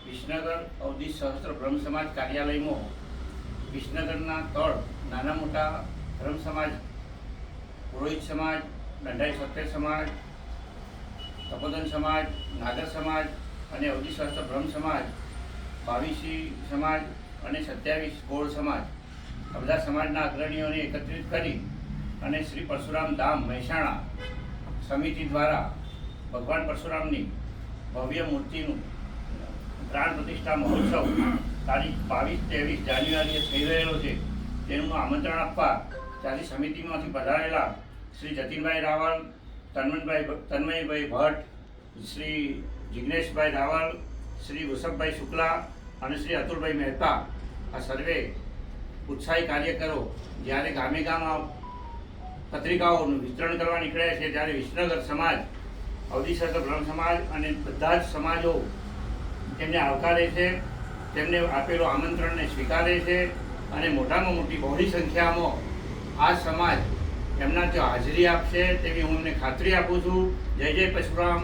વિસનગર અવધિ સહસ્ત્ર બ્રહ્મ સમાજ કાર્યાલયમાં વિસનગરના તળ નાના મોટા ધર્મ સમાજ, પુરોહિત સમાજ, દંડાઈ સત્ય સમાજ, તપોધન સમાજ, નાગર સમાજ અને અવધિ સહસ્ત્ર બ્રહ્મ સમાજ, 22 સમાજ અને 27 ગોળ સમાજ આ બધા સમાજના અગ્રણીઓને એકત્રિત કરી અને શ્રી પરશુરામ ધામ મહેસાણા સમિતિ દ્વારા ભગવાન પરશુરામની ભવ્ય મૂર્તિનું પ્રાણ પ્રતિષ્ઠા મહોત્સવ તારીખ 22-23 જાન્યુઆરીએ થઈ રહેલો છે તેનું આમંત્રણ આપવા ત્યાંથી સમિતિમાંથી પધારેલા શ્રી જતીનભાઈ રાવલ, તન્મયભાઈ ભટ્ટ, શ્રી જિગ્નેશભાઈ રાવલ, શ્રી વૃષભભાઈ શુક્લા અને શ્રી અતુલભાઈ મહેતા આ સર્વે ઉત્સાહી કાર્યકરો જ્યારે ગામે ગામ પત્રિકાઓનું વિતરણ કરવા નીકળ્યા છે ત્યારે વિસનગર સમાજ, અવધિ સહસ્ત્ર બ્રહ્મ સમાજ અને બધા જ સમાજો તેમને આવકારે છે, તેમને આપેલું આમંત્રણને સ્વીકારે છે અને મોટામાં મોટી બહોળી સંખ્યામાં આ સમાજ એમના ત્યાં હાજરી આપશે તેવી હું એમને ખાતરી આપું છું. જય જય પરશુરામ.